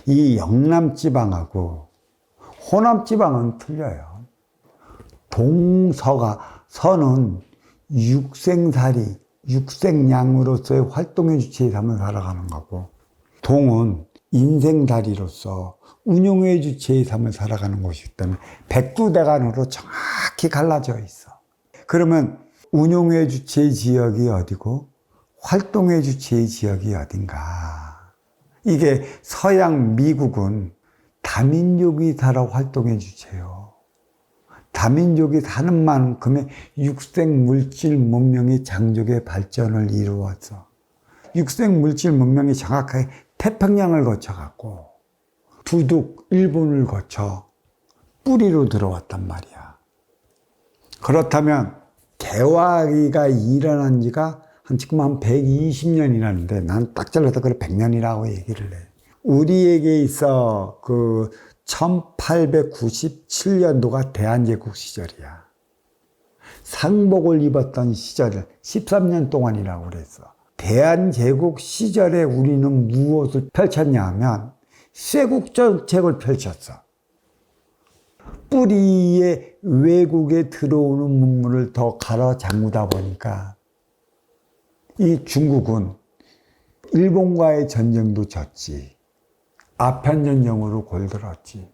이 영남지방하고 호남지방은 틀려요. 서는 육생살이, 육생양으로서의 활동의 주체의 삶을 살아가는 거고, 동은 인생살이로서 운용의 주체의 삶을 살아가는 곳이기 때문에 백두대간으로 정확히 갈라져 있어. 그러면 운용의 주체의 지역이 어디고 활동의 주체의 지역이 어딘가. 이게 서양 미국은 다민족이 살아 활동의 주체요. 다민족이 사는 만큼의 육생 물질 문명이 장족의 발전을 이루었어. 육생 물질 문명이 정확하게 태평양을 거쳐갖고 두둑 일본을 거쳐 뿌리로 들어왔단 말이야. 그렇다면 개화기가 일어난 지가 지금 한 120년이라는데 난 딱 잘라서 그래 100년이라고 얘기를 해. 우리에게 있어 1897년도가 대한제국 시절이야. 상복을 입었던 시절을 13년 동안이라고 그랬어. 대한제국 시절에 우리는 무엇을 펼쳤냐 하면 쇄국정책을 펼쳤어. 뿌리에 외국에 들어오는 문물을 더 갈아 잠그다 보니까 이 중국은 일본과의 전쟁도 졌지. 아편전쟁으로 골들었지.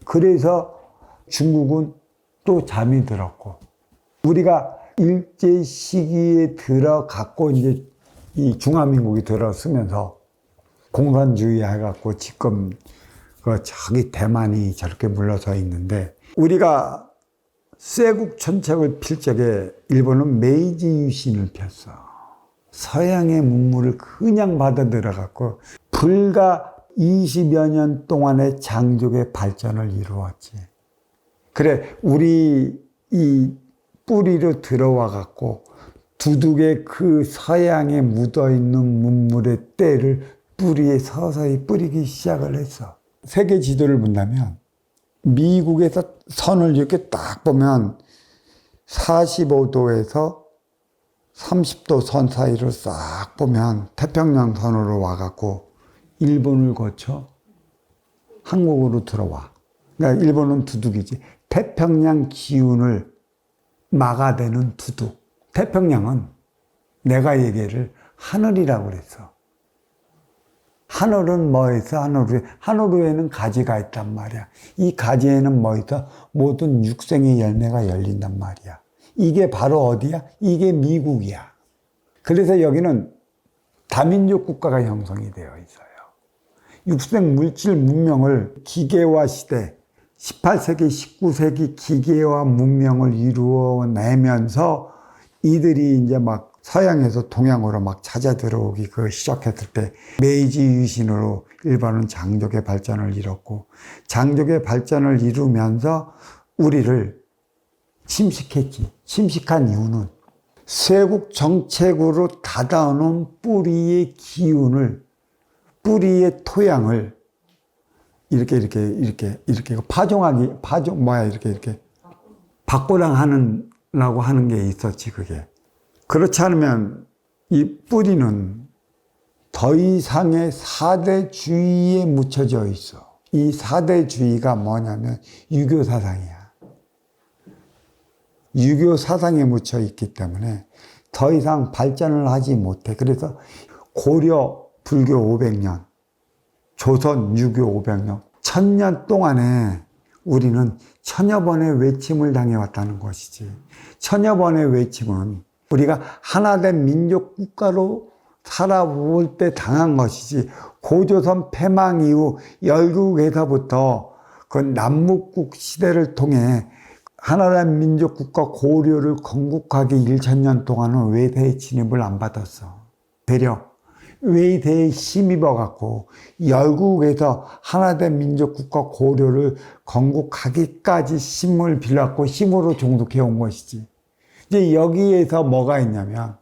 그래서 중국은 또 잠이 들었고, 우리가 일제 시기에 들어갔고 이제 이 중화민국이 들어서면서 공산주의 해갖고 지금 저기 대만이 저렇게 물러서 있는데, 우리가 쇄국정책을 필 적에 일본은 메이지 유신을 폈어. 서양의 문물을 그냥 받아들여갖고 불과 20여 년 동안의 장족의 발전을 이루었지. 그래, 우리 이 뿌리로 들어와갖고 두둑의 그 서양에 묻어있는 문물의 때를 뿌리에 서서히 뿌리기 시작을 했어. 세계 지도를 본다면 미국에서 선을 이렇게 딱 보면 45도에서 30도 선 사이를 싹 보면 태평양 선으로 와갖고 일본을 거쳐 한국으로 들어와. 그러니까 일본은 두둑이지. 태평양 기운을 막아대는 두둑. 태평양은 내가 얘기를 하늘이라고 그랬어. 하늘은 뭐 있어? 하늘 위에는 가지가 있단 말이야. 이 가지에는 뭐 있어? 모든 육생의 열매가 열린단 말이야. 이게 바로 어디야? 이게 미국이야. 그래서 여기는 다민족 국가가 형성이 되어 있어요. 육생 물질 문명을 기계화 시대, 18세기, 19세기 기계화 문명을 이루어내면서 이들이 이제 막 서양에서 동양으로 막 찾아 들어오기 시작했을 때 메이지 유신으로 일본은 장족의 발전을 이뤘고, 장족의 발전을 이루면서 우리를 침식했지. 침식한 이유는 쇄국 정책으로 닫아놓은 뿌리의 기운을, 뿌리의 토양을 이렇게 바꿔당하라고 하는 게 있었지, 그게. 그렇지 않으면 이 뿌리는 더 이상의 사대주의에 묻혀져 있어. 이 사대주의가 뭐냐면 유교 사상이야. 유교 사상에 묻혀 있기 때문에 더 이상 발전을 하지 못해. 그래서 고려 불교 500년, 조선 유교 500년, 1000년 동안에 우리는 천여 번의 외침을 당해왔다는 것이지. 천여 번의 외침은 우리가 하나된 민족 국가로 살아올 때 당한 것이지, 고조선 패망 이후 열국에서부터 그 남북국 시대를 통해 하나된 민족 국가 고려를 건국하기 1000년 동안은 외세의 침입을 안 받았어. 되려 외세에 힘입어갖고 열국에서 하나된 민족 국가 고려를 건국하기까지 힘을 빌렸고 힘으로 종속해온 것이지. 이제 여기에서 뭐가 있냐면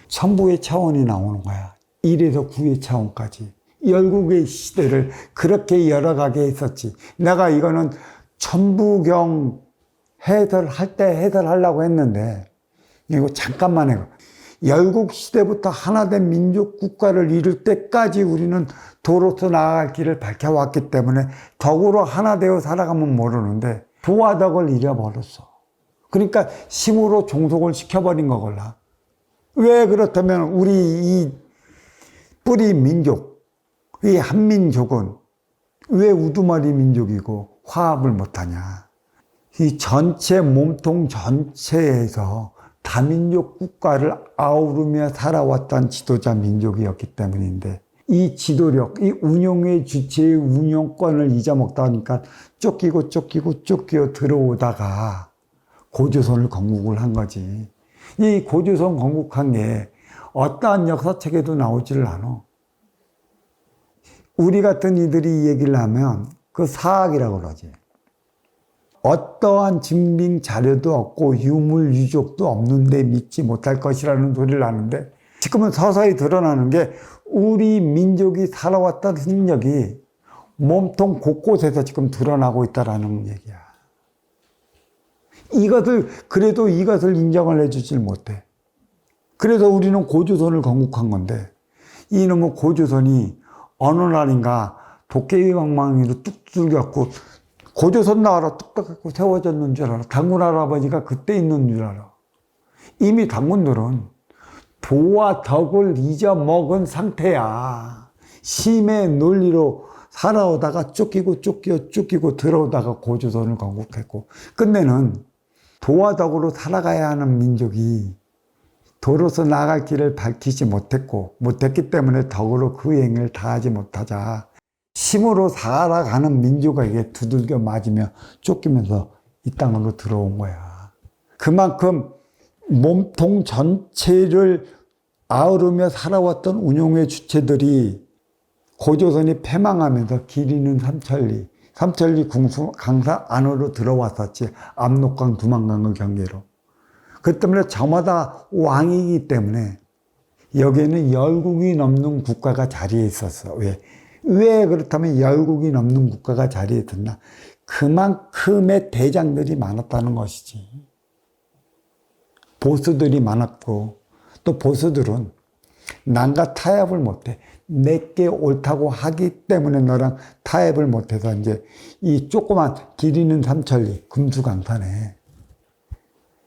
천부의 차원이 나오는 거야. 1에서 9의 차원까지. 열국의 시대를 그렇게 열어가게 했었지. 내가 이거는 천부경 해설할 때 해설하려고 했는데 이거 잠깐만 해. 열국 시대부터 하나된 민족 국가를 이룰 때까지 우리는 도로서 나아갈 길을 밝혀왔기 때문에 덕으로 하나 되어 살아가면 모르는데 도와 덕을 잃어버렸어. 그러니까 힘으로 종속을 시켜버린 거걸라. 왜 그렇다면 우리 이 뿌리 민족, 이 한민족은 왜 우두머리 민족이고 화합을 못하냐. 이 전체 몸통 전체에서 다민족 국가를 아우르며 살아왔던 지도자 민족이었기 때문인데 이 지도력, 이 운용의 주체의 운용권을 잊어먹다 보니까 쫓기고 들어오다가 고조선을 건국을 한 거지. 이 고조선 건국한 게 어떠한 역사책에도 나오지를 않아. 우리 같은 이들이 이 얘기를 하면 그 사학이라고 그러지. 어떠한 증빙 자료도 없고 유물 유족도 없는데 믿지 못할 것이라는 소리를 하는데 지금은 서서히 드러나는 게 우리 민족이 살아왔던 흔적이 몸통 곳곳에서 지금 드러나고 있다는 얘기야. 그래도 이것을 인정을 해주질 못해. 그래서 우리는 고조선을 건국한 건데 이놈의 고조선이 어느 날인가 도깨비방망이로 뚝 뚫렸고 고조선 나라로 뚝딱하고 세워졌는 줄 알아. 당군 할아버지가 그때 있는 줄 알아. 이미 당군들은 도와 덕을 잊어먹은 상태야. 심의 논리로 살아오다가 쫓기고 들어오다가 고조선을 건국했고 끝내는 도와 덕으로 살아가야 하는 민족이 도로서 나아갈 길을 못했기 때문에 덕으로 그 행위를 다하지 못하자 힘으로 살아가는 민족에게 두들겨 맞으며 쫓기면서 이 땅으로 들어온 거야. 그만큼 몸통 전체를 아우르며 살아왔던 운용의 주체들이 고조선이 패망하면서 길이는 삼천리 강사 안으로 들어왔었지. 압록강, 두만강의 경계로. 그 때문에 저마다 왕이기 때문에 여기에는 열국이 넘는 국가가 자리에 있었어. 왜 그렇다면 열국이 넘는 국가가 자리에 든다? 그만큼의 대장들이 많았다는 것이지. 보수들이 많았고 또 보수들은 남과 타협을 못해. 내게 옳다고 하기 때문에 너랑 타협을 못해서 이제 이 조그만 길이는 삼천리 금수강산에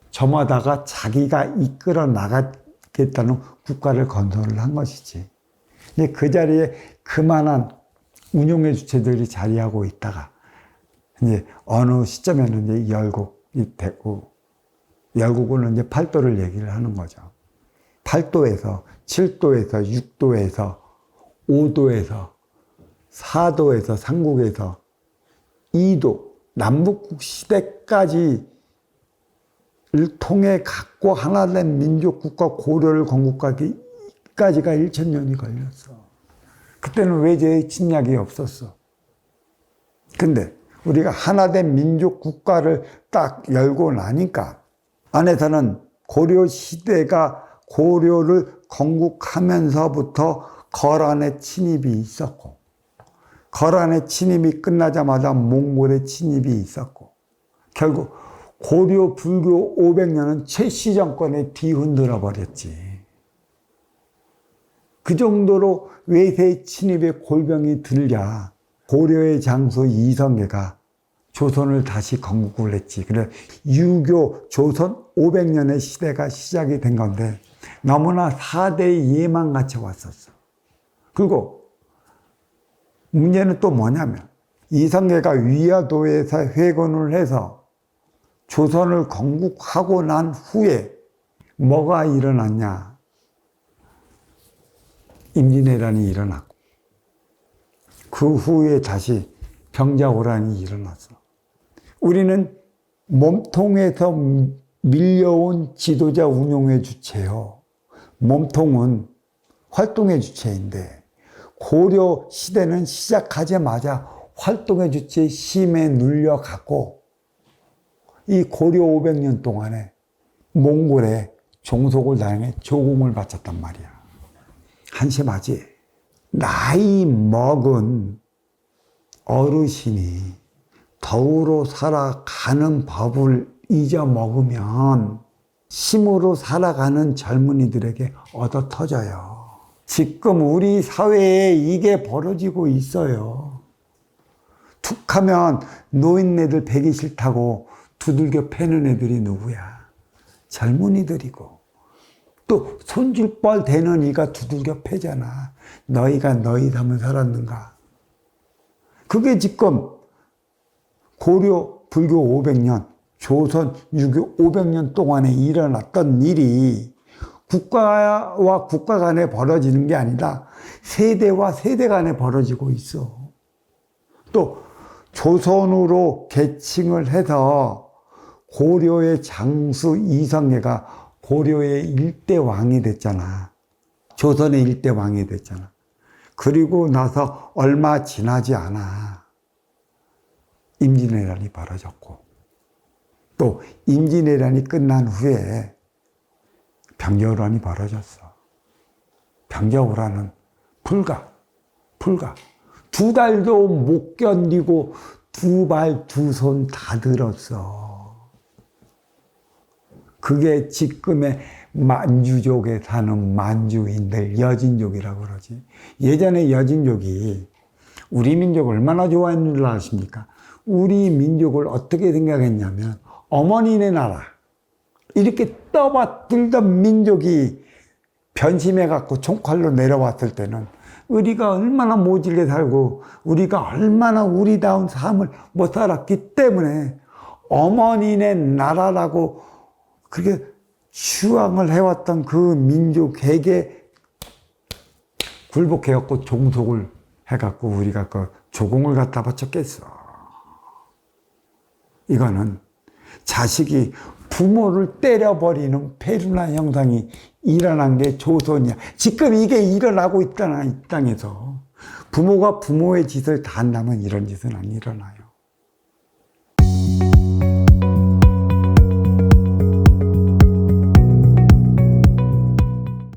저마다가 자기가 이끌어 나가겠다는 국가를 건설을 한 것이지. 근데 그 자리에 그만한 운용의 주체들이 자리하고 있다가 이제 어느 시점에는 이제 열국이 되고 열국은 이제 8도를 얘기를 하는 거죠. 8도에서 7도에서 6도에서 5도에서 4도에서 삼국에서 2도 남북국 시대까지를 통해 갖고 하나된 민족국가 고려를 건국하기까지가 1000년이 걸렸어. 그때는 외제의 침략이 없었어. 근데 우리가 하나된 민족국가를 딱 열고 나니까 안에서는 고려 시대가 고려를 건국하면서부터 거란의 침입이 있었고 거란의 침입이 끝나자마자 몽골의 침입이 있었고 결국 고려 불교 500년은 최씨 정권에 뒤흔들어 버렸지. 그 정도로 외세의 침입에 골병이 들자 고려의 장수 이성계가 조선을 다시 건국을 했지. 그래 유교 조선 500년의 시대가 시작이 된 건데 너무나 4대의 예망같이 왔었어. 그리고 문제는 또 뭐냐면 이성계가 위화도에서 회군을 해서 조선을 건국하고 난 후에 뭐가 일어났냐? 임진왜란이 일어났고 그 후에 다시 병자호란이 일어났어. 우리는 몸통에서 밀려온 지도자 운용의 주체요. 몸통은 활동의 주체인데 고려 시대는 시작하자마자 활동의 주체의 힘에 눌려갖고 이 고려 500년 동안에 몽골에 종속을 당해 조공을 바쳤단 말이야. 한심하지? 나이 먹은 어르신이 덕으로 살아가는 법을 잊어먹으면 힘으로 살아가는 젊은이들에게 얻어 터져요. 지금 우리 사회에 이게 벌어지고 있어요. 툭 하면 노인네들 배기 싫다고 두들겨 패는 애들이 누구야? 젊은이들이고. 또 손질벌 되는 이가 두들겨 패잖아. 너희가 너희다면 살았는가? 그게 지금 고려 불교 500년, 조선 유교 500년 동안에 일어났던 일이 국가와 국가 간에 벌어지는 게 아니라 세대와 세대 간에 벌어지고 있어. 또 조선으로 계칭을 해서 고려의 장수 이성계가 고려의 일대 왕이 됐잖아. 조선의 일대 왕이 됐잖아. 그리고 나서 얼마 지나지 않아 임진왜란이 벌어졌고, 또 임진왜란이 끝난 후에 병자호란이 벌어졌어. 병자호란은 불가 2달도 못 견디고 2발 2손 다 들었어. 그게 지금의 만주족에 사는 만주인들, 여진족이라고 그러지. 예전에 여진족이 우리 민족을 얼마나 좋아했는 줄 아십니까? 우리 민족을 어떻게 생각했냐면 어머니네 나라, 이렇게 떠받들던 민족이 변심해갖고 총칼로 내려왔을 때는 우리가 얼마나 모질게 살고 우리가 얼마나 우리다운 삶을 못 살았기 때문에 어머니네 나라라고 그렇게 추앙을 해왔던 그 민족에게 굴복해갖고 종속을 해갖고 우리가 그 조공을 갖다 바쳤겠어. 이거는 자식이 부모를 때려버리는 페루나 현상이 일어난 게 조선이야. 지금 이게 일어나고 있잖아, 이 땅에서. 부모가 부모의 짓을 다 한다면 이런 짓은 안 일어나요.